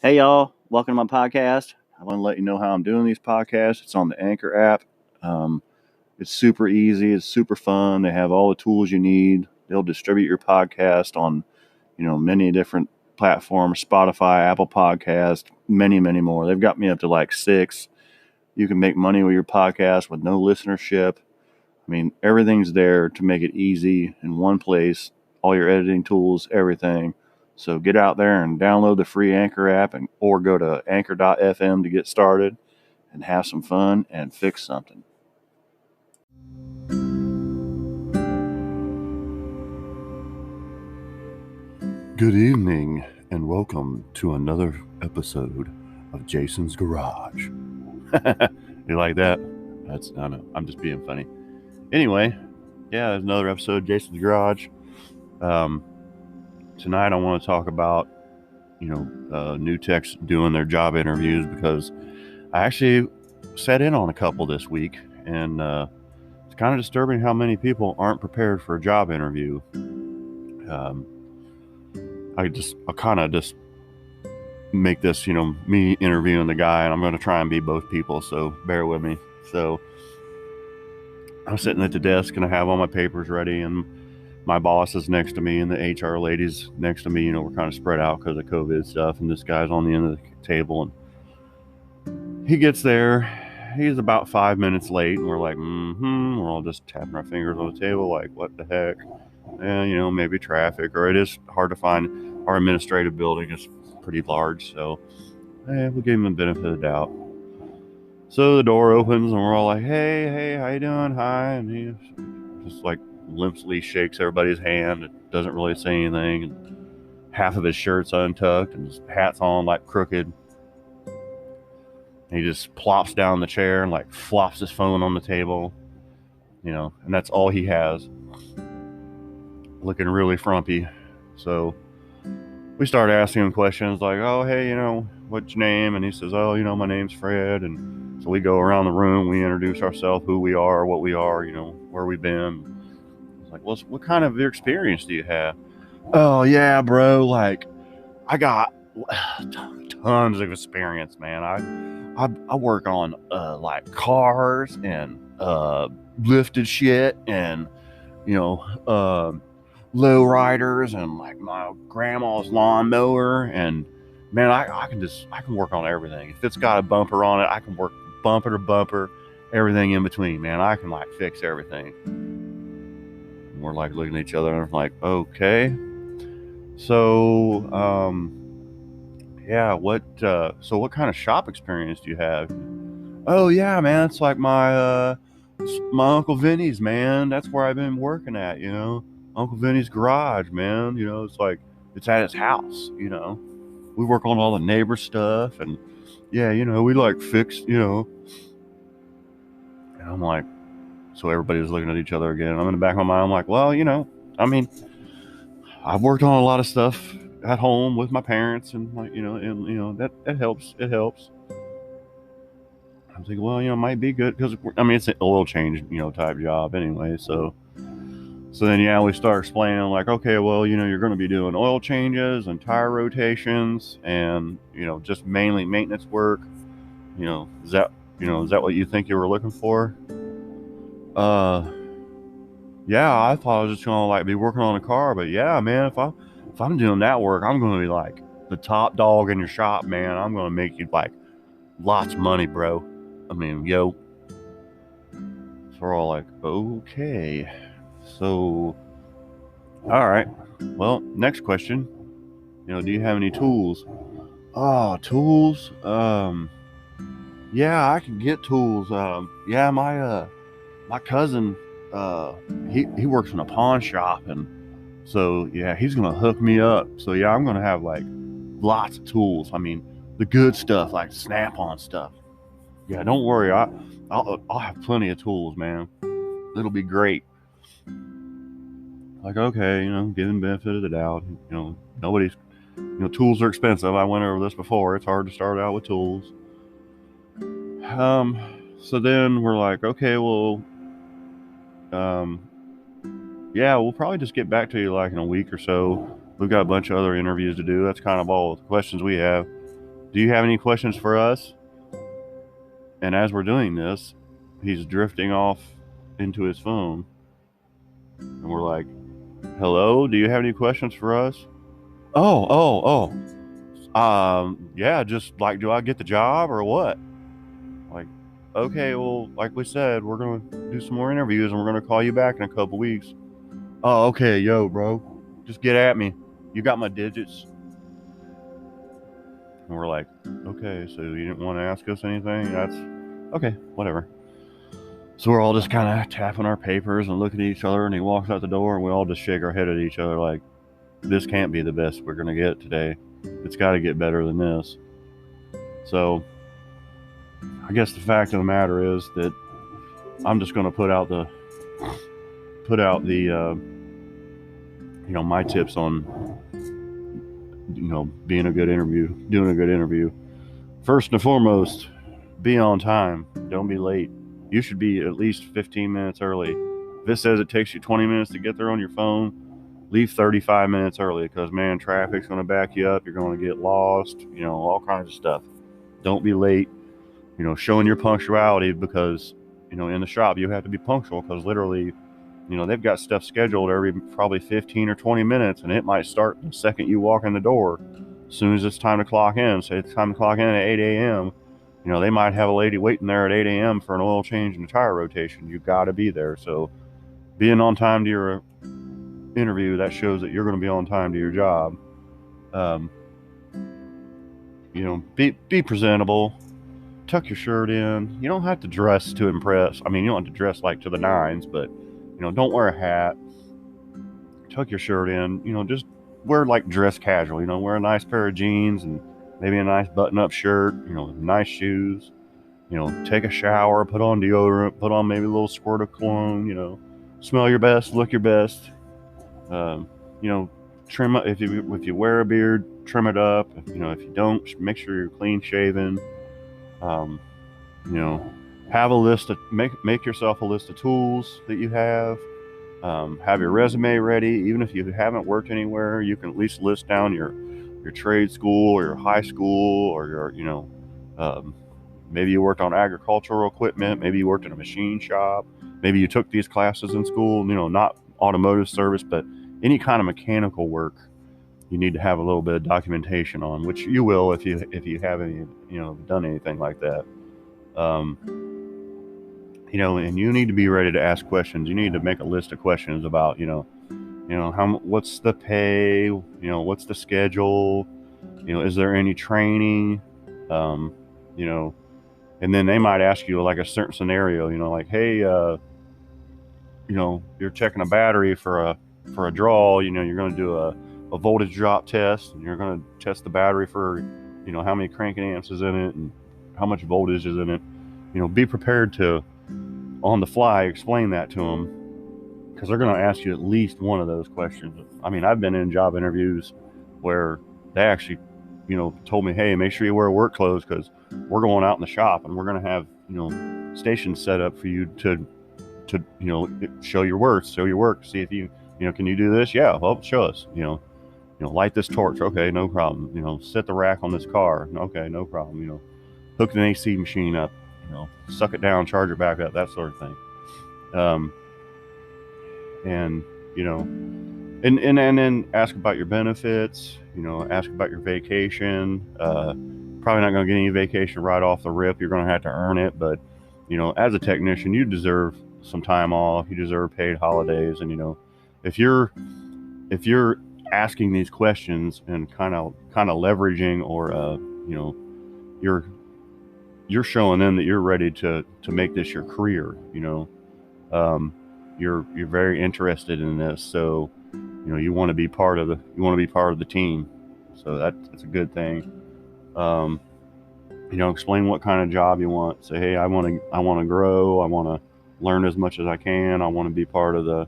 Hey y'all, welcome to my podcast. I want to let you know how I'm doing these podcasts. It's on the Anchor app. It's super easy. It's super fun. They have all the tools you need. They'll distribute your podcast on, many different platforms, Spotify, Apple Podcast, many, many more. They've got me up to like 6. You can make money with your podcast with no listenership. I mean, everything's there to make it easy in one place. All your editing tools, everything. So get out there and download the free Anchor app or go to anchor.fm to get started and have some fun and fix something. Good evening and welcome to another episode of Jason's Garage. You like that? I know, I'm just being funny. Anyway, there's another episode of Jason's Garage. Tonight I want to talk about, new techs doing their job interviews, because I actually sat in on a couple this week, and it's kind of disturbing how many people aren't prepared for a job interview. I'll kind of just make this, me interviewing the guy, and I'm going to try and be both people, so bear with me. So I'm sitting at the desk and I have all my papers ready, and my boss is next to me and the HR lady's next to me. We're kind of spread out because of COVID stuff, and this guy's on the end of the table, and he gets there. He's about 5 minutes late, and we're like, we're all just tapping our fingers on the table like, what the heck? And, maybe traffic, or it is hard to find. Our administrative building is pretty large, so we'll give him the benefit of the doubt. So the door opens, and we're all like, hey, how you doing? Hi. And he just like limply shakes everybody's hand. It doesn't really say anything. And half of his shirt's untucked, and his hat's on like crooked. And he just plops down the chair and like flops his phone on the table, and that's all he has. Looking really frumpy. So we start asking him questions like, oh, hey, what's your name? And he says, oh, my name's Fred. And so we go around the room, we introduce ourselves, who we are, what we are, where we've been. It's like, well, what kind of experience do you have? Oh, yeah, bro, like, I got tons of experience, man. I work on like cars and lifted shit and low riders and like my grandma's lawnmower, and man, I can work on everything. If it's got a bumper on it, I can work bumper to bumper, everything in between, man. I can like fix everything. And we're like looking at each other and I'm like, okay. So what kind of shop experience do you have? Oh yeah, man, it's like my Uncle Vinny's, man. That's where I've been working at, Uncle Vinny's garage, man. It's at his house, We work on all the neighbor stuff, and we like fix, And I'm like, so everybody's looking at each other again. I'm in the back of my mind, I'm like, well, I've worked on a lot of stuff at home with my parents, and like, that helps. It helps. I'm thinking, well, it might be good because it's an oil change, type job anyway. So then, we start explaining like, okay, well, you're going to be doing oil changes and tire rotations and, just mainly maintenance work. Is that what you think you were looking for? Yeah, I thought I was just going to like be working on a car, but yeah, man, if I'm doing that work, I'm going to be like the top dog in your shop, man. I'm going to make you like lots of money, bro. So we're all like, okay. So, all right. Well, next question. Do you have any tools? Oh, tools? Yeah, I can get tools. My cousin, he works in a pawn shop, and so yeah, he's gonna hook me up. So yeah, I'm gonna have like lots of tools. The good stuff, like Snap-on stuff. Yeah, don't worry. I'll have plenty of tools, man. It'll be great. Like, okay, give him benefit of the doubt. Nobody's, tools are expensive. I went over this before. It's hard to start out with tools. So then we're like, okay, well, we'll probably just get back to you like in a week or so. We've got a bunch of other interviews to do. That's kind of all the questions we have. do you have any questions for us? And as we're doing this, he's drifting off into his phone. And we're like, hello, do you have any questions for us? Yeah, just like, do I get the job or what? Like, okay, well, like we said, we're going to do some more interviews and we're going to call you back in a couple weeks. Oh, okay, yo, bro, just get at me. You got my digits. And we're like, okay, so you didn't want to ask us anything? That's okay, whatever. So we're all just kind of tapping our papers and looking at each other, and he walks out the door, and we all just shake our head at each other like, this can't be the best we're going to get today. It's got to get better than this. So I guess the fact of the matter is that I'm just going to put out the my tips on doing a good interview. First and foremost, be on time. Don't be late. You should be at least 15 minutes early. If it says it takes you 20 minutes to get there on your phone, leave 35 minutes early, because man, traffic's going to back you up. You're going to get lost, all kinds of stuff. Don't be late. Showing your punctuality, because in the shop you have to be punctual, because literally they've got stuff scheduled every probably 15 or 20 minutes, and it might start the second you walk in the door. As soon as it's time to clock in, say it's time to clock in at 8 a.m., they might have a lady waiting there at 8 a.m. for an oil change and a tire rotation. You've got to be there. So being on time to your interview, that shows that you're going to be on time to your job. Be presentable. Tuck your shirt in. You don't have to dress to impress. I mean, you don't have to dress like to the nines, but don't wear a hat. Tuck your shirt in. Just wear like dress casual. Wear a nice pair of jeans and maybe a nice button-up shirt. Nice shoes. Take a shower, put on deodorant, put on maybe a little squirt of cologne. Smell your best, look your best. Trim up if you wear a beard, trim it up. If you don't, make sure you're clean shaven. Have a list of make yourself a list of tools that you have. Have your resume ready. Even if you haven't worked anywhere, you can at least list down your trade school or your high school, or your maybe you worked on agricultural equipment, maybe you worked in a machine shop, maybe you took these classes in school, not automotive service, but any kind of mechanical work you need to have a little bit of documentation on, which you will if you haven't done anything like that. And you need to be ready to ask questions. You need to make a list of questions about what's the pay, what's the schedule, is there any training, and then they might ask you like a certain scenario, like, hey, you're checking a battery for a draw, you're going to do a voltage drop test, and you're going to test the battery for how many cranking amps is in it and how much voltage is in it. Be prepared to on the fly explain that to them, because they're going to ask you at least one of those questions. I mean, I've been in job interviews where they actually told me, hey, make sure you wear work clothes, because we're going out in the shop and we're going to have stations set up for you to show your work, see if you can you do this? Yeah, well, show us. Light this torch. Okay, no problem. Set the rack on this car. Okay, no problem. Hook an AC machine up. Suck it down, charge it back up, that sort of thing. And then ask about your benefits. Ask about your vacation. Probably not going to get any vacation right off the rip. You're going to have to earn it, but as a technician, you deserve some time off. You deserve paid holidays, and if you're asking these questions and kind of leveraging, or you're showing them that you're ready to make this your career. You're very interested in this, so you want to be part of the team. So that's a good thing. Explain what kind of job you want. Say, hey, I want to grow. I want to learn as much as I can. I want to be part of the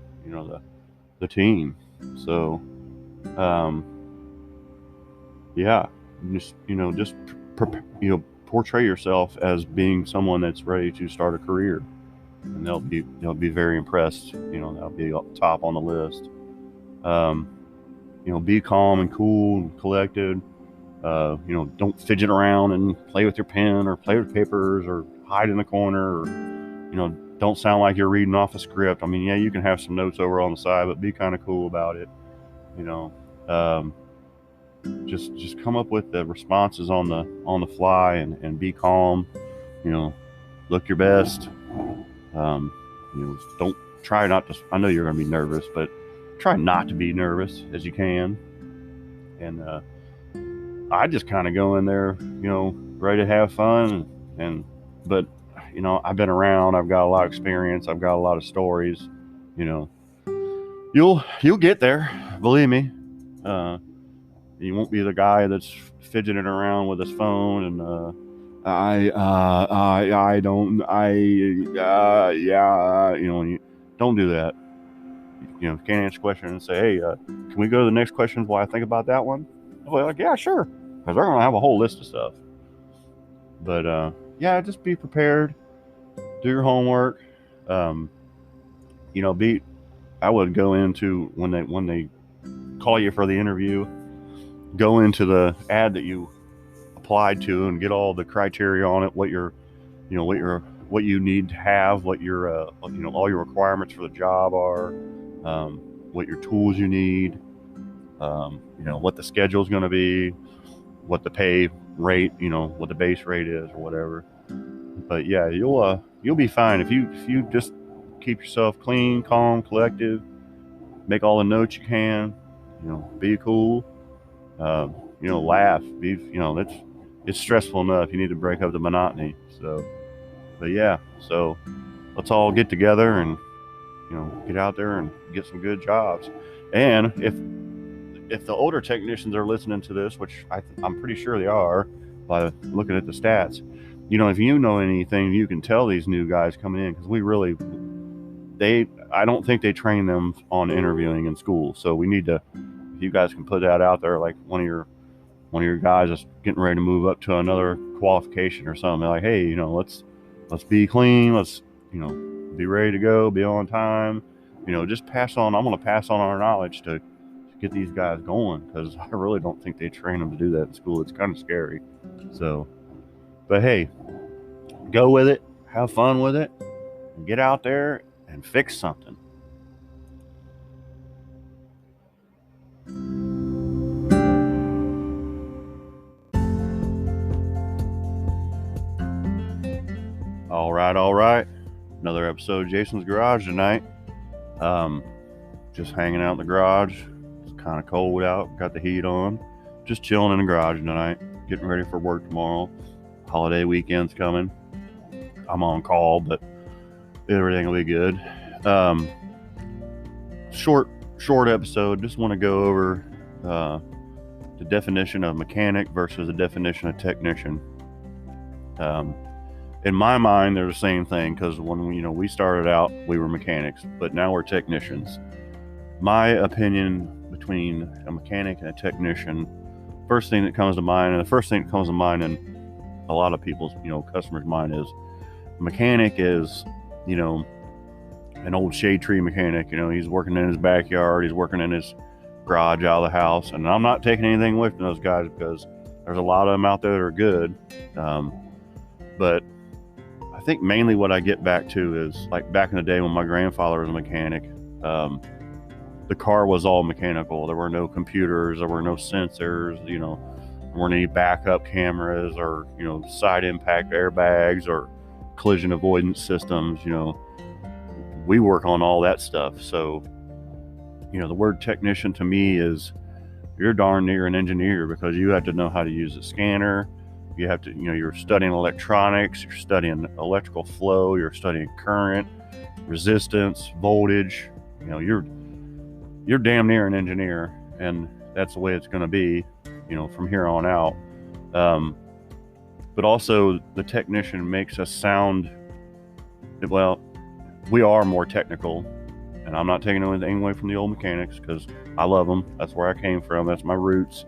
team. So, just portray yourself as being someone that's ready to start a career, and they'll be very impressed. That'll be up top on the list. Be calm and cool and collected. Don't fidget around and play with your pen or play with papers or hide in the corner, or don't sound like you're reading off a script. I mean, yeah, you can have some notes over on the side, but be kind of cool about it. Just come up with the responses on the fly and be calm. Look your best. Don't try not to. I know you're going to be nervous, but try not to be nervous as you can. And I just kind of go in there, ready to have fun. But I've been around. I've got a lot of experience. I've got a lot of stories. You'll get there. Believe me. You won't be the guy that's fidgeting around with his phone and don't do that. Can't answer a question and say, hey, can we go to the next question while I think about that one? I'll be yeah, sure, because they're gonna have a whole list of stuff. But just be prepared, do your homework. I would go into when they call you for the interview, go into the ad that you applied to and get all the criteria on it, what you need to have, what your all your requirements for the job are, what your tools you need, what the schedule is going to be, what the pay rate, what the base rate is or whatever. But yeah, you'll be fine if you just keep yourself clean, calm, collective, make all the notes you can, be cool, laugh, it's stressful enough. You need to break up the monotony. So let's all get together and get out there and get some good jobs. And if the older technicians are listening to this, which I'm pretty sure they are by looking at the stats, if you know anything, you can tell these new guys coming in, because I don't think they train them on interviewing in school. So we need to, if you guys can put that out there, like one of your guys is getting ready to move up to another qualification or something, like, hey, let's be clean, let's be ready to go, be on time, just I'm going to pass on our knowledge to get these guys going, because I really don't think they train them to do that in school. It's kind of scary. So, but hey, go with it, have fun with it, and get out there and fix something. All right. Another episode of Jason's Garage tonight. Just hanging out in the garage. It's kind of cold out. Got the heat on. Just chilling in the garage tonight. Getting ready for work tomorrow. Holiday weekend's coming. I'm on call, but everything will be good. Short episode. Just want to go over the definition of mechanic versus the definition of technician. In my mind, they're the same thing, because when we started out, we were mechanics, but now we're technicians. My opinion between a mechanic and a technician, first thing that comes to mind, and the first thing that comes to mind in a lot of people's customers' mind, is mechanic is an old shade tree mechanic. He's working in his backyard, he's working in his garage out of the house, and I'm not taking anything away from those guys, because there's a lot of them out there that are good, but I think mainly what I get back to is, like, back in the day when my grandfather was a mechanic, the car was all mechanical. There were no computers, there were no sensors, there weren't any backup cameras or, side impact airbags or collision avoidance systems. We work on all that stuff. So, the word technician to me is, you're darn near an engineer, because you have to know how to use a scanner. You have to, you're studying electronics, you're studying electrical flow, you're studying current, resistance, voltage. You're damn near an engineer, and that's the way it's going to be, from here on out. But also, the technician makes us sound, well, we are more technical, and I'm not taking anything away from the old mechanics, because I love them. That's where I came from. That's my roots.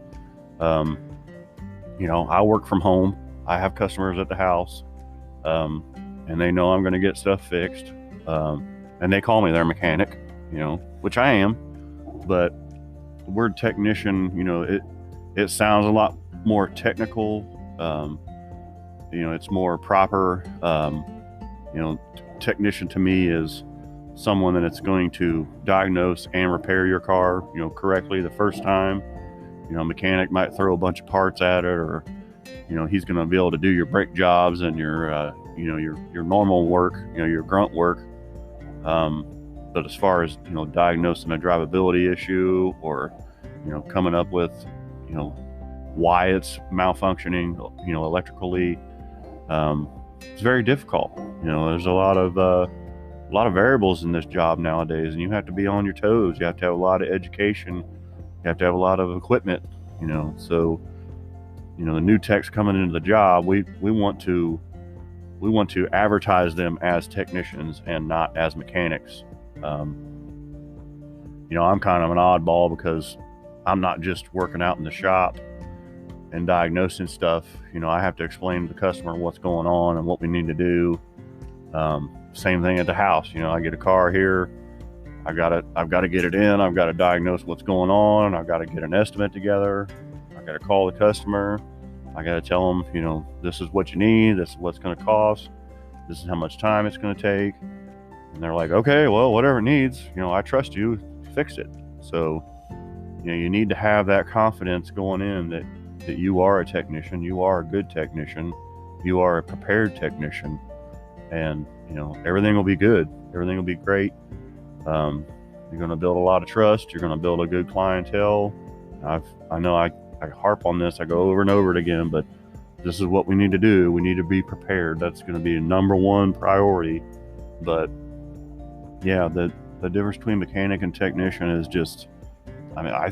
I work from home. I have customers at the house, and they know I'm going to get stuff fixed, and they call me their mechanic, which I am. But the word technician, it sounds a lot more technical. It's more proper. Technician to me is someone that it's going to diagnose and repair your car, correctly the first time. Mechanic might throw a bunch of parts at it, or he's going to be able to do your brake jobs and your normal work, your grunt work. But as far as diagnosing a drivability issue, or coming up with why it's malfunctioning, electrically, it's very difficult. There's a lot of variables in this job nowadays, and you have to be on your toes. You have to have a lot of education. You have to have a lot of equipment. So the new techs coming into the job, we want to advertise them as technicians and not as mechanics. I'm kind of an oddball because I'm not just working out in the shop and diagnosing stuff. I have to explain to the customer what's going on and what we need to do. Same thing at the house. I get a car here, I've got to get it in, I've got to diagnose what's going on, I've got to get an estimate together, I've got to call the customer, I got to tell them, this is what you need, this is what's going to cost, this is how much time it's going to take. And they're like, okay, well, whatever it needs, I trust you, fix it. So, you need to have that confidence going in that you are a technician, you are a good technician, you are a prepared technician, and, everything will be good. Everything will be great. You're going to build a lot of trust. You're going to build a good clientele. I know I harp on this, I go over and over it again, but this is what we need to do. We need to be prepared. That's going to be number one priority. But yeah, the difference between mechanic and technician is just, I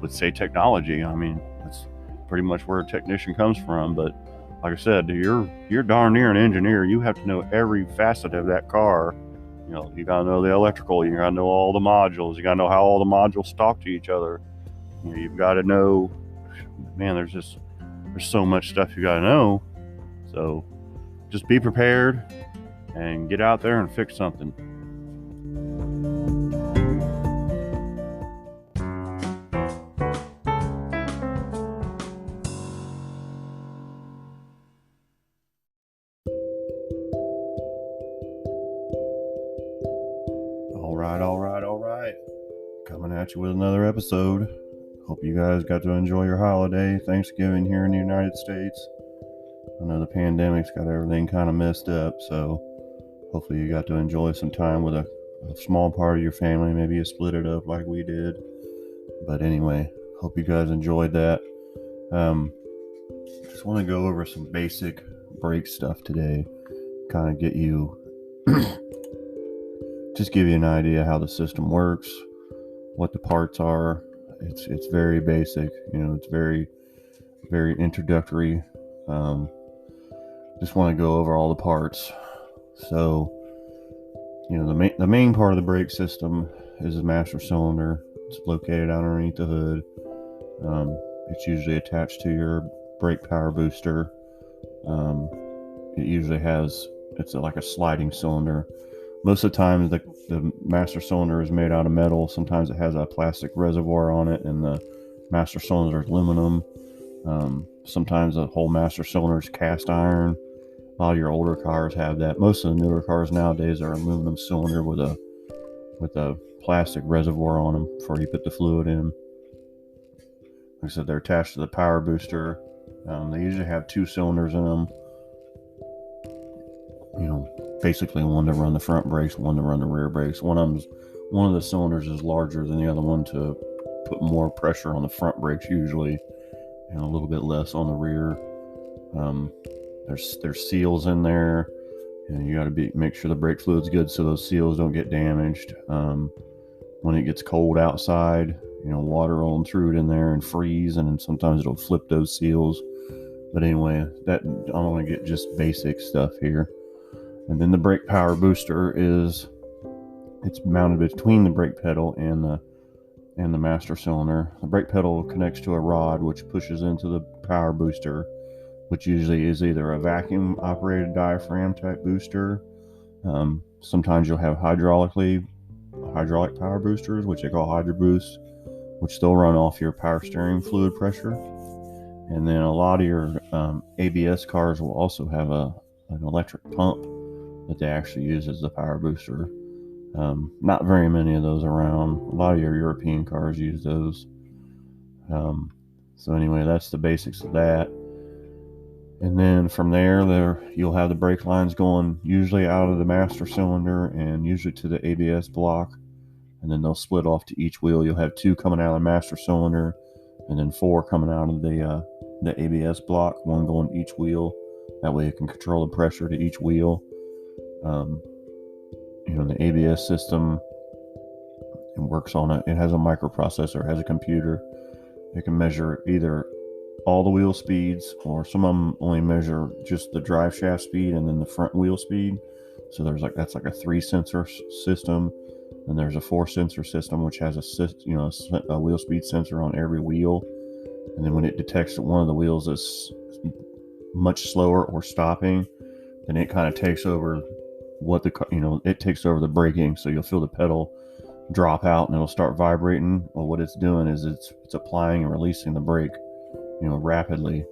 would say technology. That's pretty much where a technician comes from. But like I said, you're darn near an engineer. You have to know every facet of that car. You got to know the electrical. You got to know all the modules. You got to know how all the modules talk to each other. You've got to know, man, there's so much stuff you got to know. So just be prepared and get out there and fix something. All right. Coming at you with another episode. Hope you guys got to enjoy your holiday, Thanksgiving here in the United States. I know the pandemic's got everything kind of messed up, so hopefully you got to enjoy some time with a small part of your family. Maybe you split it up like we did. But anyway, hope you guys enjoyed that. Just want to go over some basic brake stuff today. Kind of get you, just give you an idea how the system works, what the parts are. It's very basic, it's very, very introductory. Just want to go over all the parts. So, the main part of the brake system is the master cylinder. It's located underneath the hood. It's usually attached to your brake power booster. It usually it's like a sliding cylinder. Most of the time, the master cylinder is made out of metal. Sometimes it has a plastic reservoir on it, and the master cylinder is aluminum. Sometimes the whole master cylinder is cast iron. A lot of your older cars have that. Most of the newer cars nowadays are aluminum cylinder with a plastic reservoir on them before you put the fluid in. Like I said, they're attached to the power booster. They usually have two cylinders in them. Basically one to run the front brakes, one to run the rear brakes. One of the cylinders is larger than the other one to put more pressure on the front brakes usually, and a little bit less on the rear. There's seals in there, and you got to make sure the brake fluid's good so those seals don't get damaged. When it gets cold outside, water will intrude in there and freeze, and then sometimes it'll flip those seals. But anyway, I want to get just basic stuff here. And then the brake power booster it's mounted between the brake pedal and the master cylinder. The brake pedal connects to a rod which pushes into the power booster, which usually is either a vacuum operated diaphragm type booster. Sometimes you'll have hydraulic power boosters, which they call hydro boost, which still run off your power steering fluid pressure. And then a lot of your ABS cars will also have an electric pump that they actually use as the power booster. Not very many of those around. A lot of your European cars use those. So anyway, that's the basics of that. And then from there you'll have the brake lines going usually out of the master cylinder and usually to the ABS block, and then they'll split off to each wheel. You'll have 2 coming out of the master cylinder, and then 4 coming out of the ABS block, 1 going to each wheel. That way it can control the pressure to each wheel. The ABS system, it works on it has a microprocessor, it has a computer. It can measure either all the wheel speeds, or some of them only measure just the drive shaft speed and then the front wheel speed. So that's like a 3 sensor system, and there's a 4 sensor system which has a wheel speed sensor on every wheel. And then when it detects that one of the wheels is much slower or stopping, then it kind of takes over it takes over the braking. So you'll feel the pedal drop out and it'll start vibrating. Well, what it's doing is it's applying and releasing the brake rapidly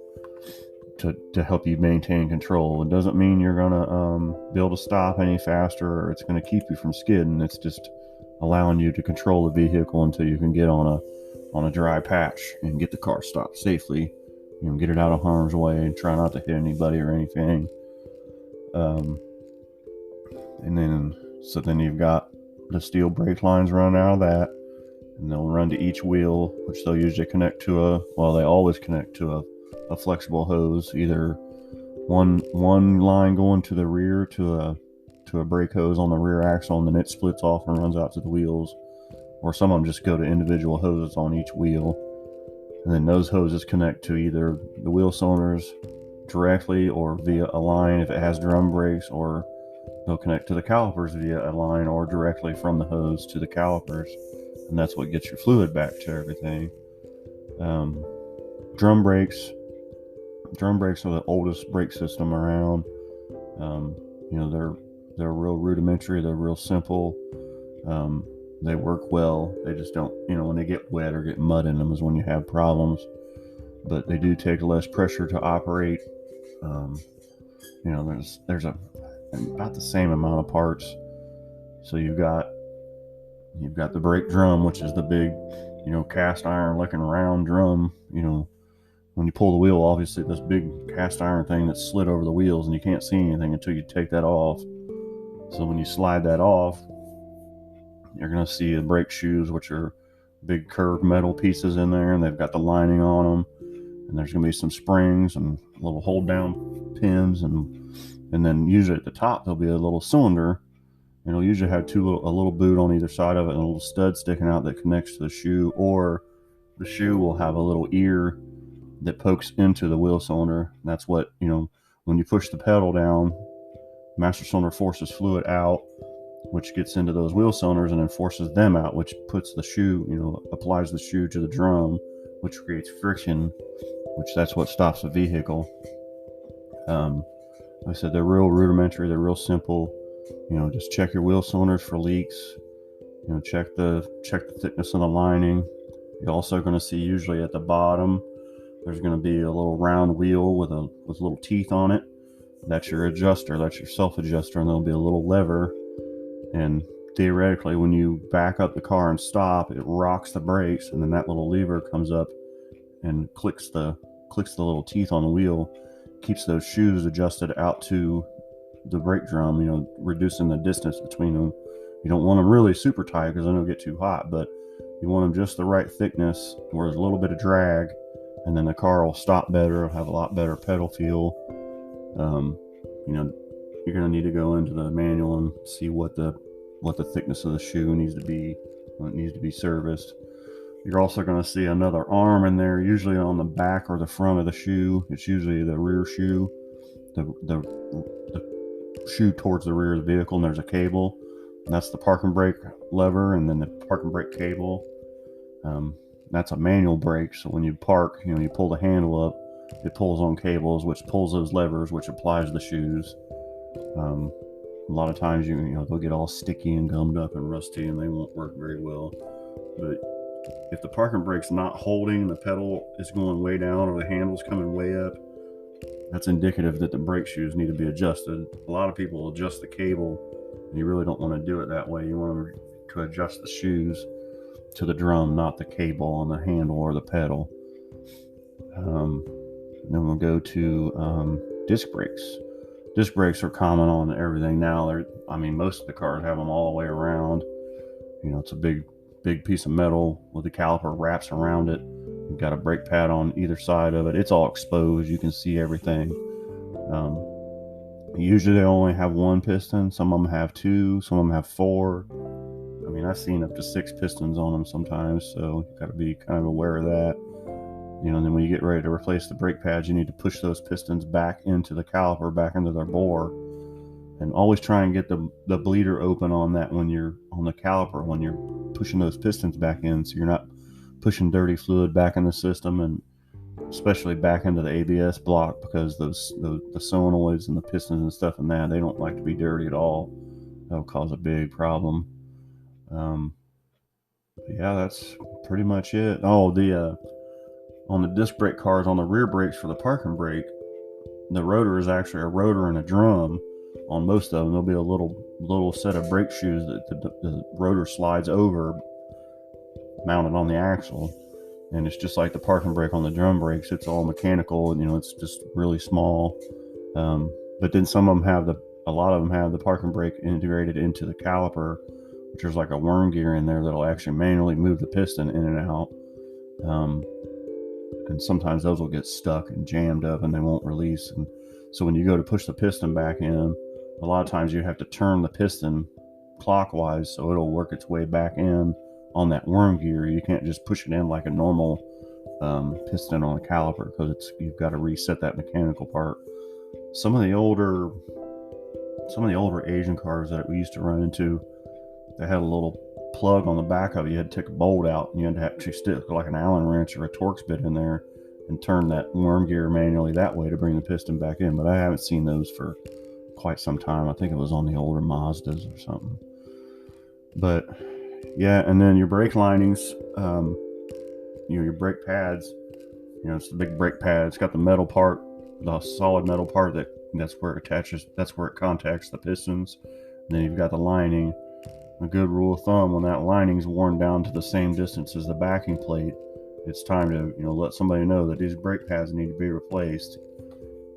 to help you maintain control. It doesn't mean you're gonna be able to stop any faster, or it's going to keep you from skidding. It's just allowing you to control the vehicle until you can get on a dry patch and get the car stopped safely. Get it out of harm's way and try not to hit anybody or anything. And then you've got the steel brake lines run out of that, and they'll run to each wheel, which they'll usually connect to they always connect to a flexible hose, either one line going to the rear to a brake hose on the rear axle, and then it splits off and runs out to the wheels, or some of them just go to individual hoses on each wheel. And then those hoses connect to either the wheel cylinders directly or via a line if it has drum brakes, or they'll connect to the calipers via a line or directly from the hose to the calipers. And that's what gets your fluid back to everything. Drum brakes are the oldest brake system around. They're real rudimentary. They're real simple. They work well. They just don't, when they get wet or get mud in them is when you have problems. But they do take less pressure to operate. There's about the same amount of parts. So you've got the brake drum, which is the big, cast iron looking round drum. When you pull the wheel, obviously this big cast iron thing that's slid over the wheels, and you can't see anything until you take that off. So when you slide that off, you're going to see the brake shoes, which are big curved metal pieces in there, and they've got the lining on them. And there's going to be some springs and little hold down pins, and then usually at the top there'll be a little cylinder. It'll usually have a little boot on either side of it, and a little stud sticking out that connects to the shoe, or the shoe will have a little ear that pokes into the wheel cylinder. And that's what, when you push the pedal down, master cylinder forces fluid out, which gets into those wheel cylinders and then forces them out, which puts the shoe, applies the shoe to the drum, which creates friction, which that's what stops the vehicle. Like I said, they're real rudimentary. They're real simple. Just check your wheel cylinders for leaks. Check the thickness of the lining. You're also going to see usually at the bottom there's going to be a little round wheel with little teeth on it. That's your adjuster. That's your self adjuster, and there'll be a little lever. And theoretically, when you back up the car and stop, it rocks the brakes, and then that little lever comes up and clicks the little teeth on the wheel, keeps those shoes adjusted out to the brake drum, reducing the distance between them. You don't want them really super tight because then it'll get too hot, but you want them just the right thickness where there's a little bit of drag, and then the car will stop better, have a lot better pedal feel. You're going to need to go into the manual and see what the thickness of the shoe needs to be when it needs to be serviced. You're also going to see another arm in there, usually on the back or the front of the shoe. It's usually the rear shoe, the shoe towards the rear of the vehicle, and there's a cable. And that's the parking brake lever, and then the parking brake cable. That's a manual brake, so when you park, you pull the handle up, it pulls on cables, which pulls those levers, which applies the shoes. A lot of times, they'll get all sticky and gummed up and rusty, and they won't work very well. But if the parking brake's not holding the pedal is going way down or the handle's coming way up, that's indicative that the brake shoes need to be adjusted. A lot of people adjust the cable, and you really don't want to do it that way. You want to adjust the shoes to the drum, not the cable on the handle or the pedal. Then we'll go to disc brakes. Disc brakes are common on everything now. Most of the cars have them all the way around. It's a big piece of metal with the caliper wraps around it. You've got a brake pad on either side of it. It's all exposed. You can see everything. Usually they only have one piston. Some of them have two. Some of them have four. I've seen up to 6 pistons on them sometimes, so you've got to be kind of aware of that. And then when you get ready to replace the brake pads, you need to push those pistons back into the caliper, back into their bore, and always try and get the bleeder open on that when you're on the caliper, when you're pushing those pistons back in, so you're not pushing dirty fluid back in the system, and especially back into the ABS block, because the solenoids and the pistons and stuff in that, they don't like to be dirty at all. That'll cause a big problem. Yeah, that's pretty much it. Oh, on the disc brake cars, on the rear brakes for the parking brake, the rotor is actually a rotor and a drum. On most of them, there'll be a little set of brake shoes that the rotor slides over, mounted on the axle, and it's just like the parking brake on the drum brakes. It's all mechanical, and it's just really small. But then a lot of them have the parking brake integrated into the caliper, which is like a worm gear in there that'll actually manually move the piston in and out. And sometimes those will get stuck and jammed up and they won't release. And so when you go to push the piston back in, a lot of times you have to turn the piston clockwise so it'll work its way back in on that worm gear. You can't just push it in like a normal piston on a caliper, because you've got to reset that mechanical part. Some of the older Asian cars that we used to run into, they had a little plug on the back of it. You had to take a bolt out, and you had to actually stick like an Allen wrench or a Torx bit in there and turn that worm gear manually that way to bring the piston back in. But I haven't seen those for quite some time. I think it was on the older Mazdas or something. But yeah, and then your brake linings, your brake pads, it's the big brake pad. It's got the metal part, the solid metal part that's where it attaches. That's where it contacts the pistons. And then you've got the lining. A good rule of thumb, when that lining's worn down to the same distance as the backing plate, it's time to let somebody know that these brake pads need to be replaced.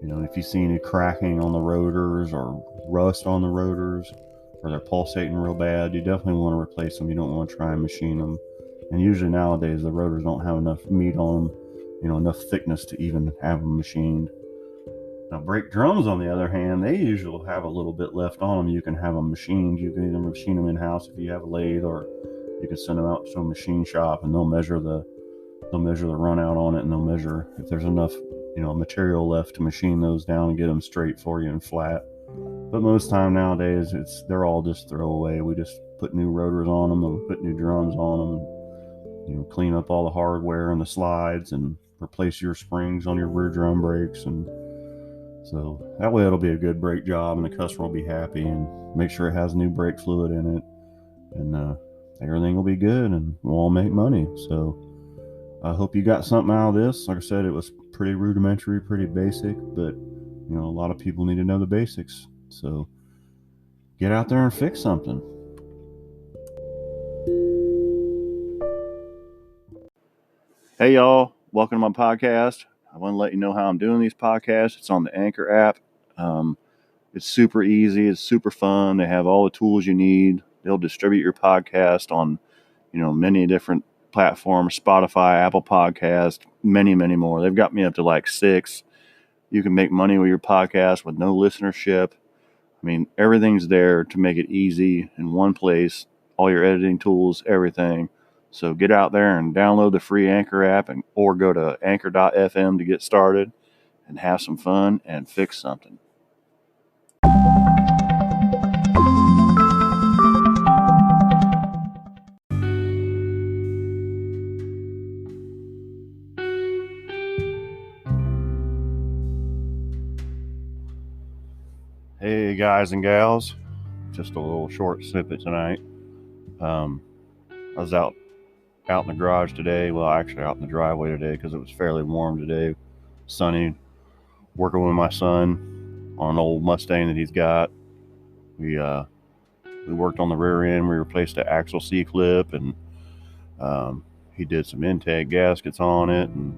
If you see any cracking on the rotors or rust on the rotors, or they're pulsating real bad, you definitely want to replace them. You don't want to try and machine them. And usually nowadays the rotors don't have enough meat on them, enough thickness to even have them machined. Now, brake drums, on the other hand, they usually have a little bit left on them. You can have them machined. You can either machine them in-house if you have a lathe, or you can send them out to a machine shop, and they'll measure the run out on it, and they'll measure if there's enough material left to machine those down and get them straight for you and flat. But most time nowadays, they're all just throwaway. We just put new rotors on them, and we put new drums on them, and clean up all the hardware and the slides, and replace your springs on your rear drum brakes. And so that way it'll be a good brake job, and the customer will be happy, and make sure it has new brake fluid in it, and everything will be good, and we'll all make money. So I hope you got something out of this. Like I said, it was pretty rudimentary, pretty basic, but a lot of people need to know the basics. So get out there and fix something. Hey y'all, welcome to my podcast. I want to let you know how I'm doing these podcasts. It's on the Anchor app. It's super easy. It's super fun. They have all the tools you need. They'll distribute your podcast on, many different platforms, Spotify, Apple Podcast, many, many more. They've got me up to like 6. You can make money with your podcast with no listenership. Everything's there to make it easy in one place. All your editing tools, everything. So get out there and download the free Anchor app, or go to anchor.fm to get started and have some fun and fix something. Hey guys and gals, just a little short snippet tonight. I was out out in the garage today. Well, actually out in the driveway today because it was fairly warm today, sunny. Working with my son on an old Mustang that he's got. We worked on the rear end. We replaced the axle C-clip, and he did some intake gaskets on it, and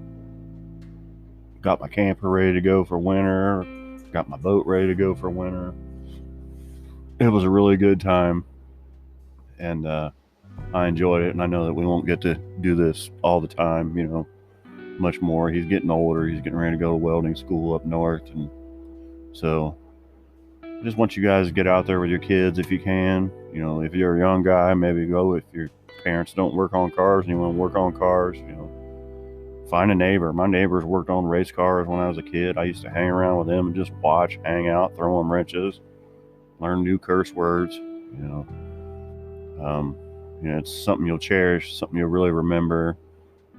got my camper ready to go for winter. Got my boat ready to go for winter. It was a really good time, and I enjoyed it. And I know that we won't get to do this all the time, much more. He's getting older. He's getting ready to go to welding school up north, and so I just want you guys to get out there with your kids if you can. If you're a young guy, maybe go. If your parents don't work on cars and you want to work on cars, find a neighbor. My neighbors worked on race cars when I was a kid. I used to hang around with them and just watch, hang out, throw them wrenches, learn new curse words. It's something you'll cherish, something you'll really remember.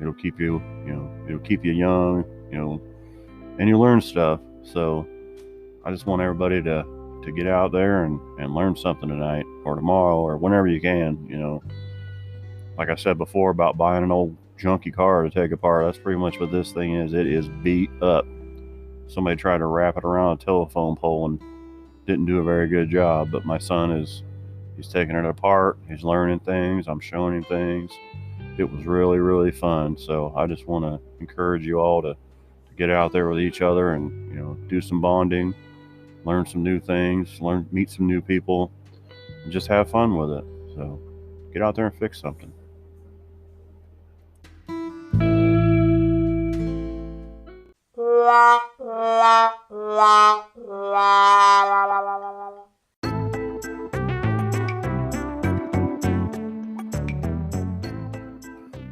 It'll keep you, it'll keep you young, and you learn stuff. So I just want everybody to get out there and learn something tonight or tomorrow or whenever you can. Like I said before about buying an old junky car to take apart, that's pretty much what this thing is. It is beat up. Somebody tried to wrap it around a telephone pole and didn't do a very good job, but my son he's taking it apart. He's learning things. I'm showing him things. It was really, really fun. So I just want to encourage you all to get out there with each other and, do some bonding, learn some new things, meet some new people, and just have fun with it. So get out there and fix something.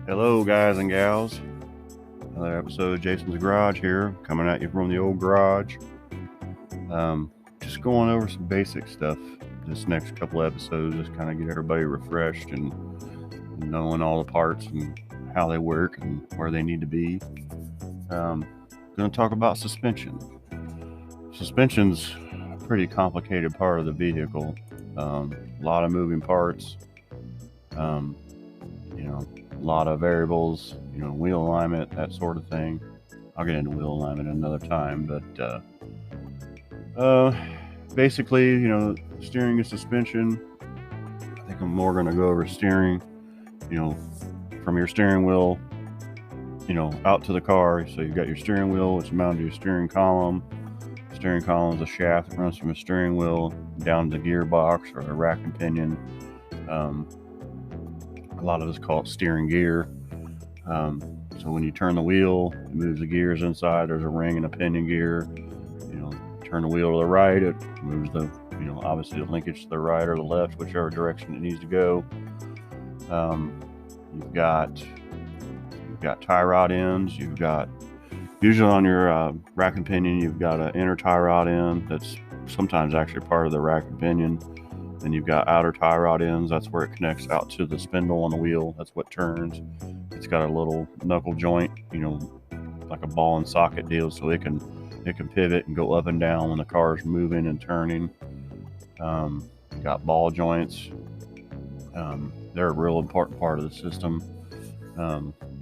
Hello, guys and gals. Another episode of Jason's Garage here, coming at you from the old garage. Just going over some basic stuff this next couple episodes, just kind of get everybody refreshed and knowing all the parts and how they work and where they need to be. Going to talk about suspension. Suspension's a pretty complicated part of the vehicle. A lot of moving parts. A lot of variables, wheel alignment, that sort of thing. I'll get into wheel alignment another time, but basically, steering and suspension. I think I'm more going to go over steering, from your steering wheel, out to the car. So you've got your steering wheel, which is mounted to your steering column. Steering column is a shaft that runs from the steering wheel down to the gearbox or the rack and pinion. A lot of us call it steering gear. So when you turn the wheel, it moves the gears inside. There's a ring and a pinion gear. Turn the wheel to the right, it moves the, obviously the linkage to the right or the left, whichever direction it needs to go. You've got tie rod ends. You've got, usually on your rack and pinion, you've got an inner tie rod end that's sometimes actually part of the rack and pinion. Then you've got outer tie rod ends. That's where it connects out to the spindle on the wheel. That's what turns. It's got a little knuckle joint, like a ball and socket deal, so it can pivot and go up and down when the car is moving and turning. You've got ball joints. They're a real important part of the system.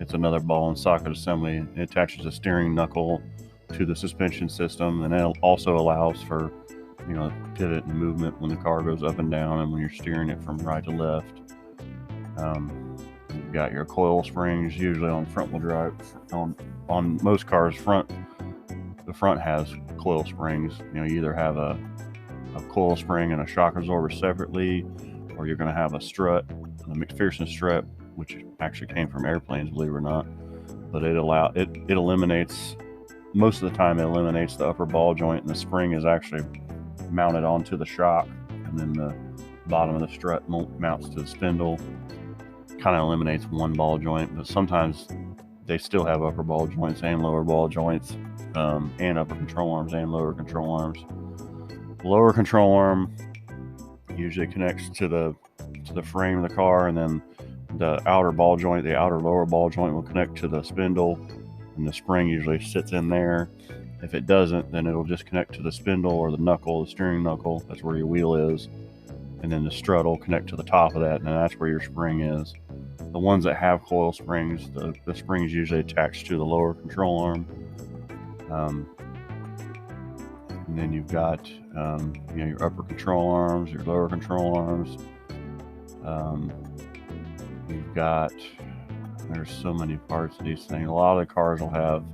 It's another ball and socket assembly. It attaches a steering knuckle to the suspension system, and it also allows for pivot and movement when the car goes up and down and when you're steering it from right to left. You've got your coil springs, usually on front wheel drive. On most cars, the front has coil springs. You either have a coil spring and a shock absorber separately, or you're going to have a strut, a McPherson strut, which actually came from airplanes, believe it or not. But it eliminates, most of the time it eliminates the upper ball joint, and the spring is actually mounted onto the shock, and then the bottom of the strut mounts to the spindle. Kind of eliminates one ball joint, but sometimes they still have upper ball joints and lower ball joints, and upper control arms and lower control arms. The lower control arm usually connects to the frame of the car, and then the outer ball joint, the outer lower ball joint, will connect to the spindle, and the spring usually sits in there. If it doesn't, then it'll just connect to the spindle or the knuckle, the steering knuckle. That's where your wheel is. And then the strut will connect to the top of that, and that's where your spring is. The ones that have coil springs, the springs usually attached to the lower control arm. And then you've got your upper control arms, your lower control arms. You've got, there's so many parts of these things. A lot of the cars will have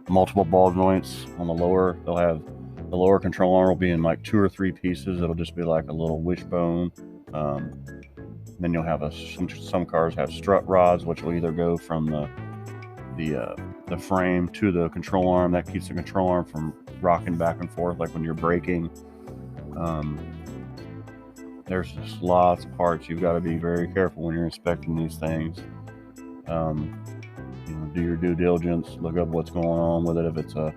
multiple ball joints on the lower. They'll have the lower control arm will be in like 2 or 3 pieces. It'll just be like a little wishbone. Then you'll have some cars have strut rods, which will either go from the frame to the control arm. That keeps the control arm from rocking back and forth like when you're braking. There's just lots of parts. You've got to be very careful when you're inspecting these things. Do your due diligence, look up what's going on with it, if it's a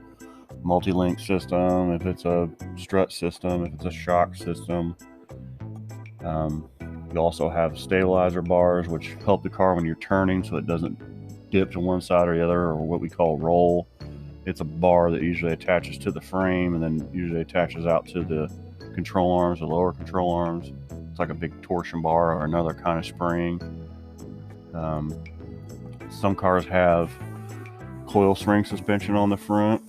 multi-link system, if it's a strut system, if it's a shock system. You also have stabilizer bars, which help the car when you're turning so it doesn't dip to one side or the other, or what we call roll. It's a bar that usually attaches to the frame and then usually attaches out to the control arms, the lower control arms. It's like a big torsion bar or another kind of spring. Some cars have coil spring suspension on the front.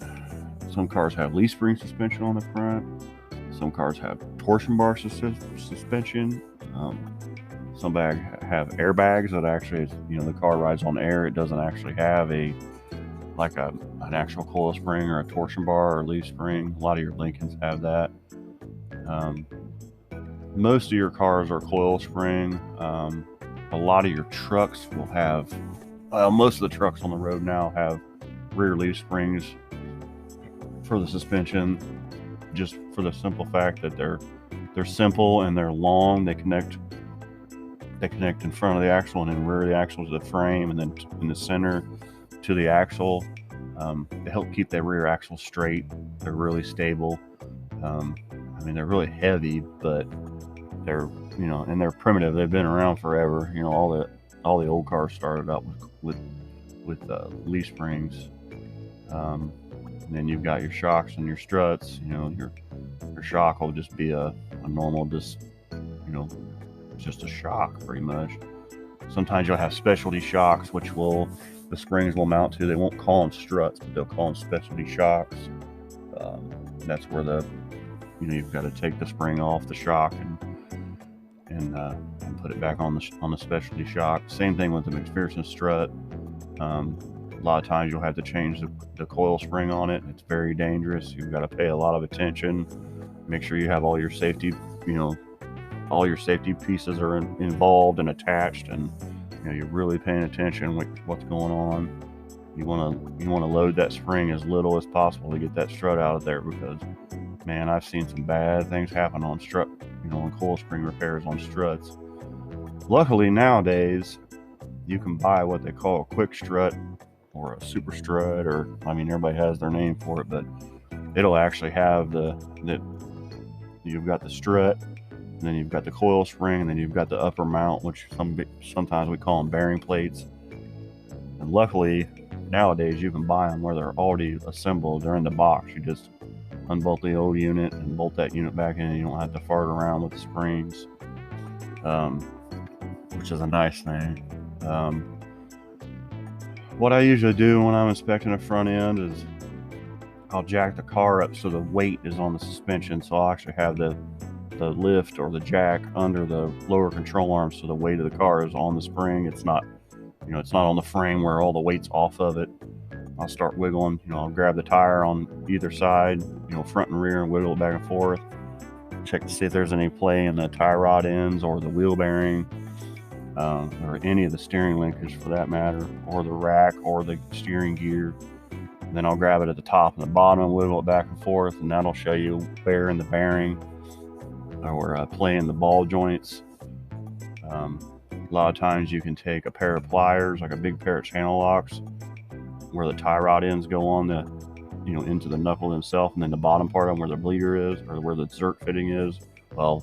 Some cars have leaf spring suspension on the front. Some cars have torsion bar suspension. Some have airbags that actually, the car rides on air. It doesn't actually have an actual coil spring or a torsion bar or leaf spring. A lot of your Lincolns have that. Most of your cars are coil spring. A lot of your trucks will have, most of the trucks on the road now have rear leaf springs for the suspension, just for the simple fact that they're simple and they're long. They connect in front of the axle and in rear of the axle to the frame, and then in the center to the axle. They help keep that rear axle straight. They're really stable. They're really heavy, but they're and they're primitive. They've been around forever. All the old cars started out with leaf springs. And then you've got your shocks and your struts. Your shock will just be a normal, just a shock pretty much. Sometimes you'll have specialty shocks, which the springs will mount to. They won't call them struts, but they'll call them specialty shocks. That's where you've got to take the spring off the shock and put it back on the specialty shock. Same thing with the McPherson strut. A lot of times you'll have to change the coil spring on it. It's very dangerous. You've got to pay a lot of attention. Make sure you have all your safety, all your safety pieces are involved and attached, and you're really paying attention with what's going on. You want to load that spring as little as possible to get that strut out of there, because man, I've seen some bad things happen on strut, on coil spring repairs on struts. Luckily nowadays you can buy what they call a quick strut or a super strut, or everybody has their name for it, but it'll actually have you've got the strut, and then you've got the coil spring, and then you've got the upper mount, which sometimes we call them bearing plates. And luckily nowadays you can buy them where they're already assembled. They're in the box. You just unbolt the old unit and bolt that unit back in, and you don't have to fart around with the springs, which is a nice thing. What I usually do when I'm inspecting the front end is I'll jack the car up so the weight is on the suspension. So I'll actually have the lift or the jack under the lower control arm, so the weight of the car is on the spring. It's not on the frame where all the weight's off of it. I'll start wiggling. I'll grab the tire on either side, front and rear, and wiggle it back and forth. Check to see if there's any play in the tie rod ends or the wheel bearing, or any of the steering linkage for that matter, or the rack or the steering gear. And then I'll grab it at the top and the bottom and wiggle it back and forth, and that'll show you where in the bearing or play in the ball joints. A lot of times you can take a pair of pliers, like a big pair of channel locks, where the tie rod ends go on into the knuckle itself, and then the bottom part on where the bleeder is, or where the zerk fitting is. Well,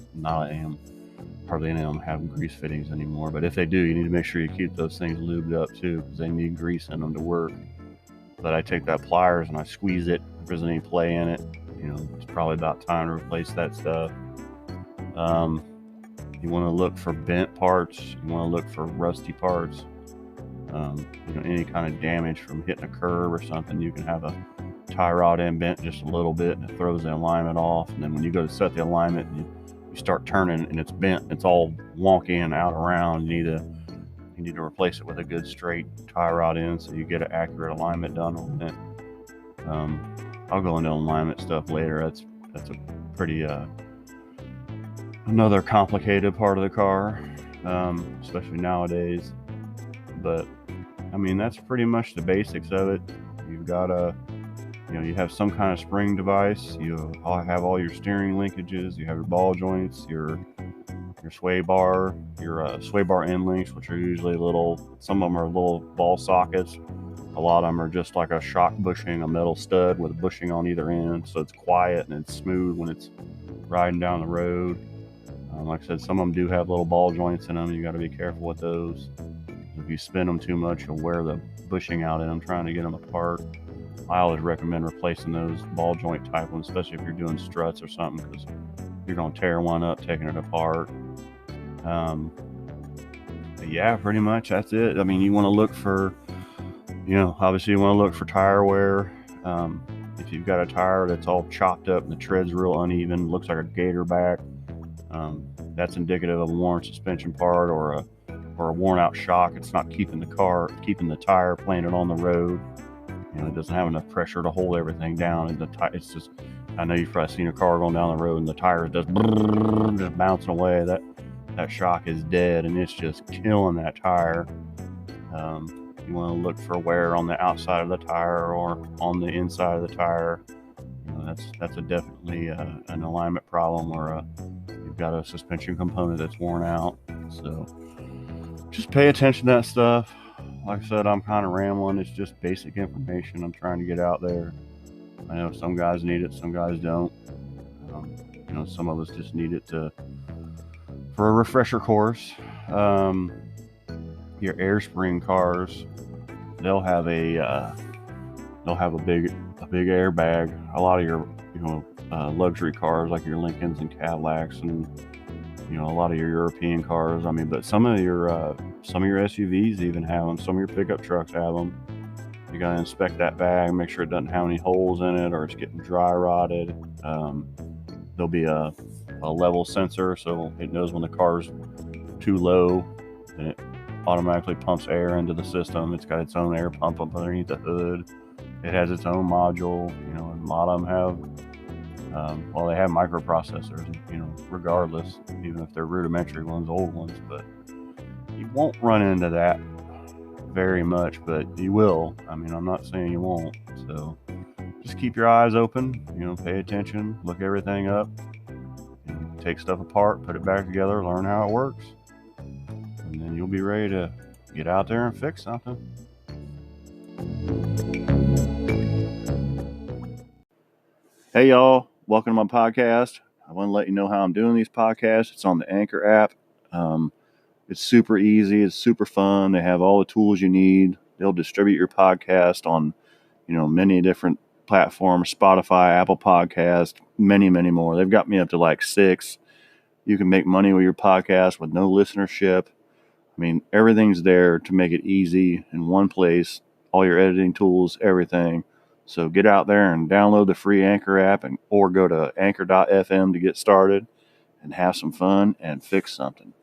hardly any of them have grease fittings anymore, but if they do, you need to make sure you keep those things lubed up too, because they need grease in them to work. But I take that pliers and I squeeze it. If there's any play in it, it's probably about time to replace that stuff. You want to look for bent parts. You want to look for rusty parts. Any kind of damage from hitting a curb or something. You can have a tie rod end bent just a little bit, and it throws the alignment off. And then when you go to set the alignment, you start turning and it's bent. It's all wonky and out around. You need to replace it with a good straight tie rod end so you get an accurate alignment done on it. I'll go into alignment stuff later. That's a pretty another complicated part of the car, especially nowadays. But I mean, that's pretty much the basics of it. You've got you have some kind of spring device. You have all your steering linkages. You have your ball joints, your sway bar, your sway bar end links, which are usually some of them are little ball sockets. A lot of them are just like a shock bushing, a metal stud with a bushing on either end, so it's quiet and it's smooth when it's riding down the road. Like I said, some of them do have little ball joints in them. You got to be careful with those. If you spin them too much, you'll wear the bushing out in them trying to get them apart. I always recommend replacing those ball joint type ones, especially if you're doing struts or something, because you're going to tear one up taking it apart. Yeah, pretty much that's it. I mean, you want to look for, obviously you want to look for tire wear. If you've got a tire that's all chopped up and the tread's real uneven, looks like a gator back, that's indicative of a worn suspension part or a worn out shock. It's not keeping the tire planted on the road. It doesn't have enough pressure to hold everything down. And it's just, I know you've probably seen a car going down the road and the tire just bouncing away. That shock is dead and it's just killing that tire. You want to look for wear on the outside of the tire or on the inside of the tire. That's definitely an alignment problem, or you've got a suspension component that's worn out. So just pay attention to that stuff. Like I said, I'm kind of rambling. It's just basic information I'm trying to get out there. I know some guys need it, some guys don't. Some of us just need it for a refresher course. Your air spring cars, they'll have a big airbag. A lot of your luxury cars like your Lincolns and Cadillacs and a lot of your European cars. I mean, but some of your SUVs even have them. Some of your pickup trucks have them. You gotta inspect that bag, make sure it doesn't have any holes in it or it's getting dry rotted. There'll be a level sensor, so it knows when the car's too low, and it automatically pumps air into the system. It's got its own air pump up underneath the hood. It has its own module. And a lot of them have, they have microprocessors, regardless, even if they're rudimentary ones, old ones. But you won't run into that very much, but you will. I mean, I'm not saying you won't. So just keep your eyes open, pay attention, look everything up, take stuff apart, put it back together, learn how it works. And then you'll be ready to get out there and fix something. Hey y'all, welcome to my podcast. I want to let you know how I'm doing these podcasts. It's on the Anchor app. It's super easy. It's super fun. They have all the tools you need. They'll distribute your podcast on, many different platforms, Spotify, Apple Podcast, many, many more. They've got me up to like 6. You can make money with your podcast with no listenership. I mean, everything's there to make it easy in one place. All your editing tools, everything. So get out there and download the free Anchor app or go to anchor.fm to get started and have some fun and fix something.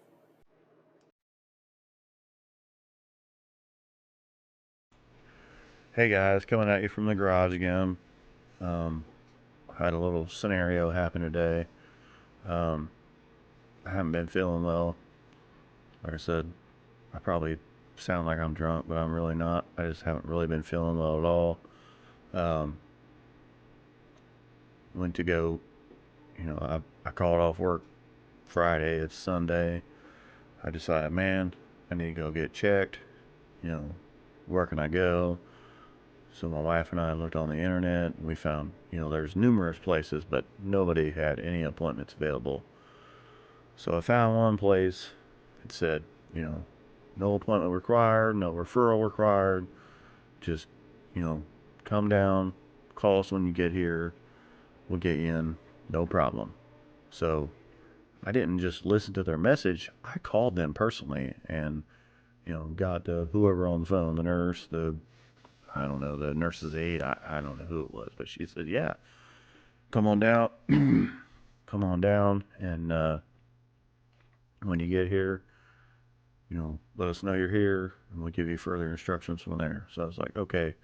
Hey guys, coming at you from the garage again. I had a little scenario happen today. I haven't been feeling well. Like I said, I probably sound like I'm drunk, but I'm really not. I just haven't really been feeling well at all. Went to go, I called off work Friday. It's Sunday. I decided, man, I need to go get checked. Where can I go? So my wife and I looked on the internet and we found, there's numerous places, but nobody had any appointments available. So I found one place. It said, no appointment required, no referral required. Just, come down, call us when you get here. We'll get you in, no problem. So I didn't just listen to their message. I called them personally and, got whoever on the phone, the nurse, I don't know, the nurse's aide. I don't know who it was, but she said, yeah, come on down. Come on down. And when you get here, let us know you're here and we'll give you further instructions from there. So I was like, okay.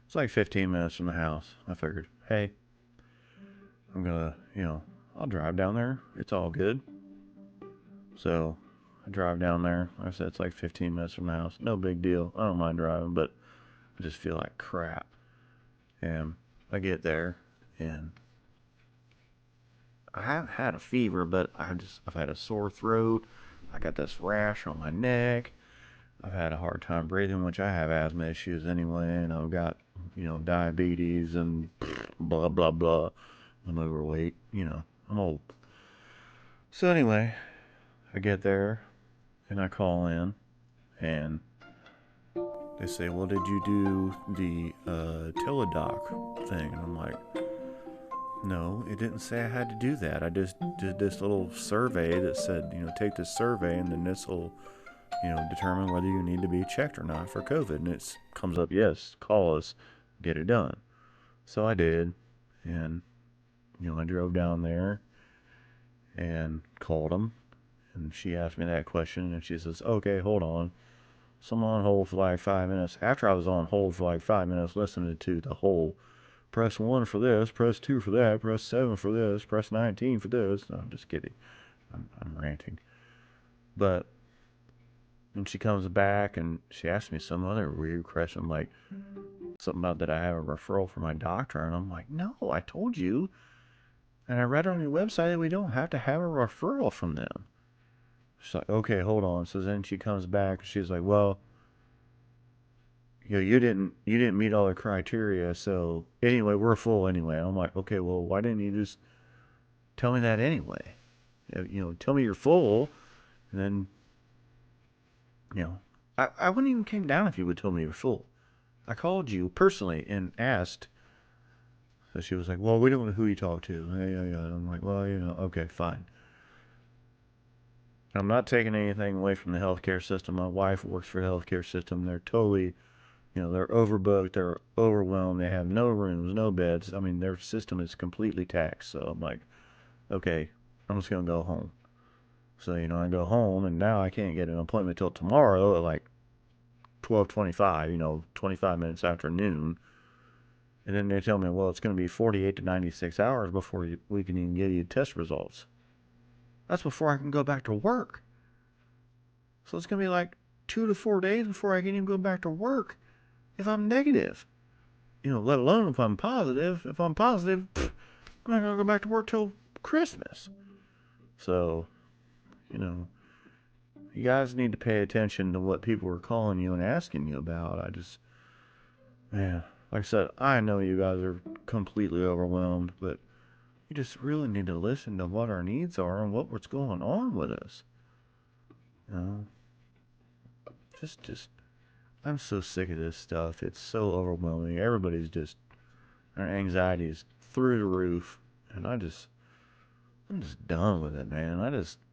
It's like 15 minutes from the house. I figured, hey, I'm going to, I'll drive down there. It's all good. So I drive down there. Like I said, it's like 15 minutes from the house. No big deal. I don't mind driving, but I just feel like crap. And I get there and I haven't had a fever, but I've had a sore throat. I got this rash on my neck. I've had a hard time breathing, which I have asthma issues anyway, and I've got, diabetes and blah, blah, blah. I'm overweight, I'm old. So anyway, I get there and I call in and they say, well, did you do the teledoc thing? And I'm like, no, it didn't say I had to do that. I just did this little survey that said, take this survey and then this will, determine whether you need to be checked or not for COVID. And it comes up, yes, call us, get it done. So I did. And, I drove down there and called them. And she asked me that question and she says, okay, hold on. So I'm on hold for like 5 minutes. After I was on hold for like 5 minutes listening to the whole press 1 for this, press 2 for that, press 7 for this, press 19 for this. No, I'm just kidding. I'm ranting. But when she comes back and she asks me some other weird question, like something about that I have a referral from my doctor. And I'm like, no, I told you. And I read on your website that we don't have to have a referral from them. She's like, okay, hold on. So then she comes back and she's like, well, you didn't meet all the criteria. So anyway, we're full anyway. I'm like, okay, well, why didn't you just tell me that anyway? Tell me you're full, and then, I wouldn't even came down if you would tell me you're full. I called you personally and asked. So she was like, well, we don't know who you talk to. Yeah. I'm like, well, okay, fine. I'm not taking anything away from the healthcare system. My wife works for the healthcare system. They're totally, they're overbooked. They're overwhelmed. They have no rooms, no beds. I mean, their system is completely taxed. So I'm like, okay, I'm just going to go home. So, I go home and now I can't get an appointment till tomorrow at like 12:25, 25 minutes after noon. And then they tell me, well, it's going to be 48 to 96 hours before we can even give you test results. That's before I can go back to work. So it's going to be like 2 to 4 days before I can even go back to work if I'm negative. Let alone if I'm positive. If I'm positive, I'm not going to go back to work till Christmas. So, you guys need to pay attention to what people are calling you and asking you about. Man, like I said, I know you guys are completely overwhelmed, but you just really need to listen to what our needs are and what's going on with us. Just, I'm so sick of this stuff. It's so overwhelming. Our anxiety is through the roof, and I'm just done with it, man.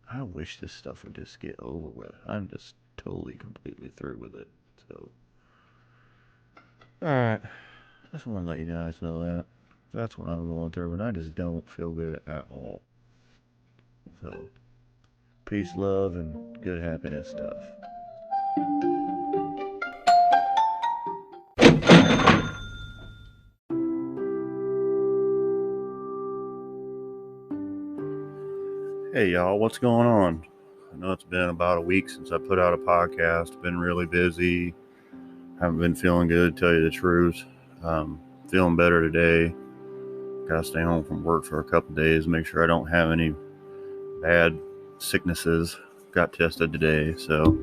I wish this stuff would just get over with. I'm just totally, completely through with it. So, alright. I just want to let you guys know that. That's what I'm going through, and I just don't feel good at all. So, peace, love, and good happiness stuff. Hey, y'all, what's going on? I know it's been about a week since I put out a podcast. Been really busy. Haven't been feeling good, to tell you the truth. Feeling better today. Gotta stay home from work for a couple days, make sure I don't have any bad sicknesses. Got tested today, so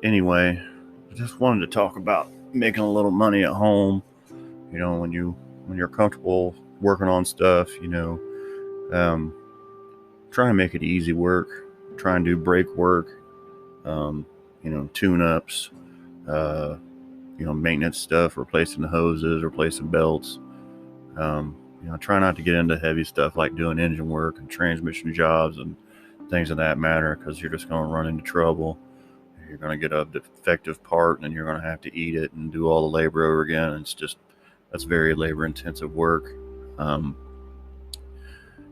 anyway, I just wanted to talk about making a little money at home. When you're comfortable working on stuff, try and make it easy work. Try and do brake work, tune-ups, maintenance stuff, replacing the hoses, replacing belts, try not to get into heavy stuff like doing engine work and transmission jobs and things of that matter, because you're just going to run into trouble. You're going to get a defective part, and then you're going to have to eat it and do all the labor over again. And that's very labor intensive work.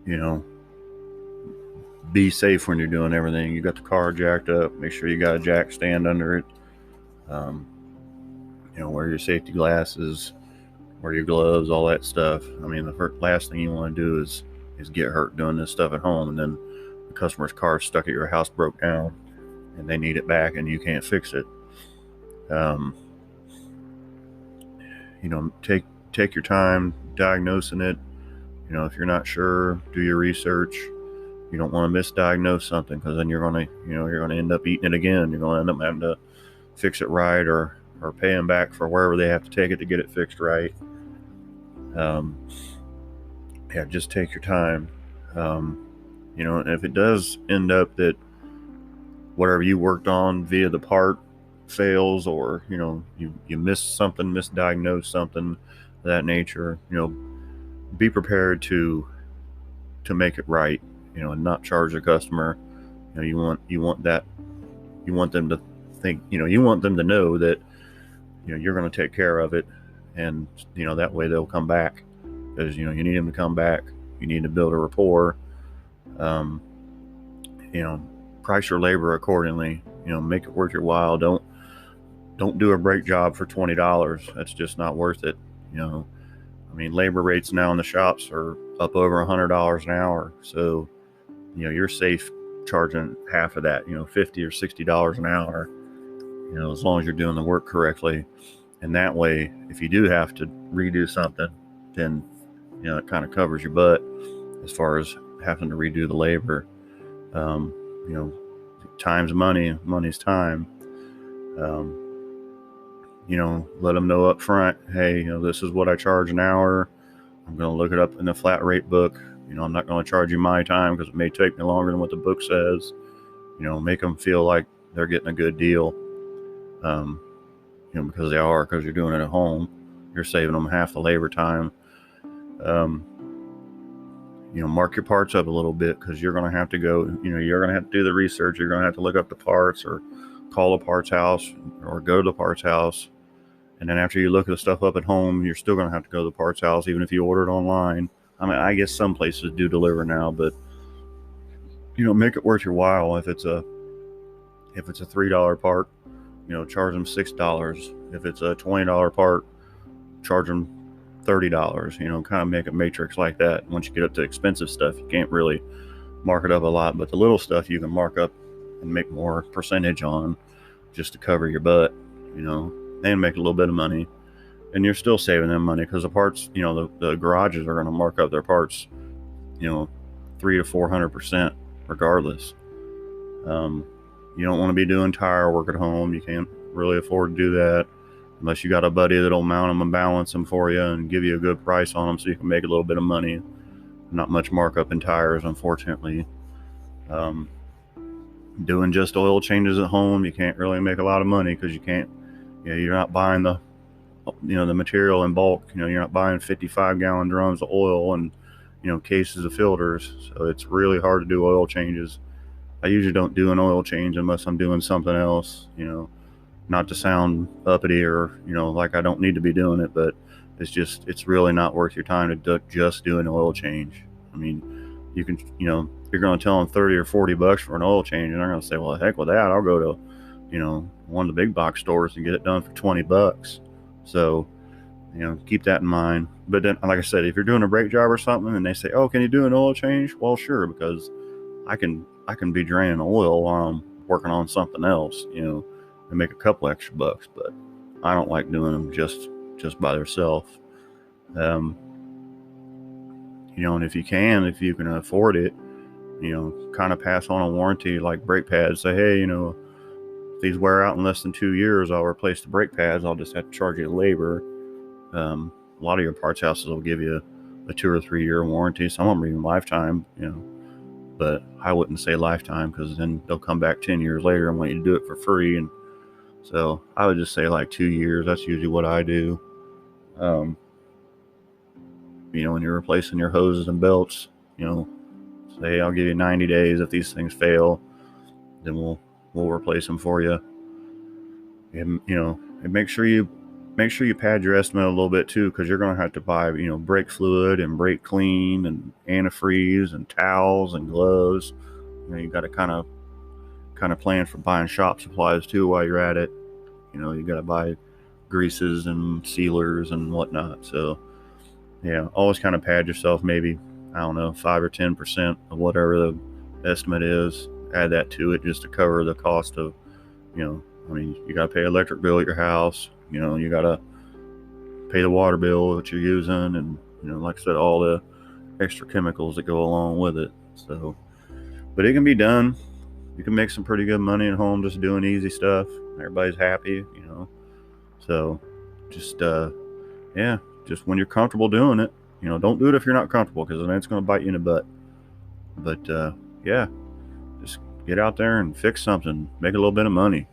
You know, be safe when you're doing everything. You got the car jacked up, make sure you got a jack stand under it. Wear your safety glasses, wear your gloves, all that stuff. I mean, the last thing you want to do is get hurt doing this stuff at home, and then the customer's car stuck at your house, broke down, and they need it back and you can't fix it. Take your time diagnosing it. If you're not sure, do your research. You don't want to misdiagnose something, because then you're going to end up eating it again. You're going to end up having to fix it right, or pay them back for wherever they have to take it to get it fixed right. Just take your time. And if it does end up that whatever you worked on via the part fails, or you missed something, misdiagnosed something of that nature, be prepared to make it right, and not charge the customer. You want them to think, you want them to know that you're going to take care of it, and that way they'll come back, because you need them to come back. You need to build a rapport. Price your labor accordingly. Make it worth your while. Don't do a brake job for $20. That's just not worth it. Labor rates now in the shops are up over $100 an hour. So, you're safe charging half of that, $50 or $60 an hour, as long as you're doing the work correctly. And that way, if you do have to redo something, then, it kind of covers your butt as far as having to redo the labor. Time's money, money's time. Let them know up front, hey, this is what I charge an hour. I'm going to look it up in the flat rate book. I'm not going to charge you my time, because it may take me longer than what the book says. Make them feel like they're getting a good deal. Because they are, because you're doing it at home. You're saving them half the labor time. Mark your parts up a little bit, because you're going to have to go, you're going to have to do the research. You're going to have to look up the parts, or call the parts house, or go to the parts house. And then after you look at the stuff up at home, you're still going to have to go to the parts house, even if you order it online. I guess some places do deliver now, but make it worth your while. If it's a $3 part, charge them $6. If it's a $20 part, charge them $30. Kind of make a matrix like that. Once you get up to expensive stuff, you can't really mark it up a lot, but the little stuff you can mark up and make more percentage on, just to cover your butt, and make a little bit of money. And you're still saving them money, because the parts, the garages are going to mark up their parts, 300 to 400% regardless. You don't want to be doing tire work at home. You can't really afford to do that unless you got a buddy that'll mount them and balance them for you and give you a good price on them, so you can make a little bit of money. Not much markup in tires, unfortunately. Doing just oil changes at home, you can't really make a lot of money, because you're not buying the material in bulk. You're not buying 55-gallon drums of oil and cases of filters. So it's really hard to do oil changes. I usually don't do an oil change unless I'm doing something else, not to sound uppity or, like I don't need to be doing it, but it's really not worth your time to just do an oil change. You can, you're going to tell them $30 or $40 for an oil change, and they're going to say, well, heck with that. I'll go to, one of the big box stores and get it done for $20. So, keep that in mind. But then, like I said, if you're doing a brake job or something and they say, oh, can you do an oil change? Well, sure, because I can be draining oil while I'm working on something else, and make a couple extra bucks, but I don't like doing them just by themselves. And if you can afford it, kind of pass on a warranty like brake pads. Say, hey, if these wear out in less than 2 years, I'll replace the brake pads. I'll just have to charge you labor. A lot of your parts houses will give you a 2 or 3 year warranty. Some of them are even lifetime, but I wouldn't say lifetime, because then they'll come back 10 years later and want you to do it for free. And so I would just say like 2 years. That's usually what I do. when you're replacing your hoses and belts, say I'll give you 90 days. If these things fail, then we'll replace them for you. And and make sure you pad your estimate a little bit too, because you're going to have to buy brake fluid and brake clean and antifreeze and towels and gloves. You got to kind of plan for buying shop supplies too while you're at it. You got to buy greases and sealers and whatnot. So yeah, always kind of pad yourself, maybe, I don't know, 5 or 10% of whatever the estimate is. Add that to it just to cover the cost of, you got to pay electric bill at your house. You got to pay the water bill that you're using, and like I said, all the extra chemicals that go along with it. So, but it can be done. You can make some pretty good money at home just doing easy stuff. Everybody's happy, So just just when you're comfortable doing it, don't do it if you're not comfortable, because then it's going to bite you in the butt. But yeah, just get out there and fix something, make a little bit of money.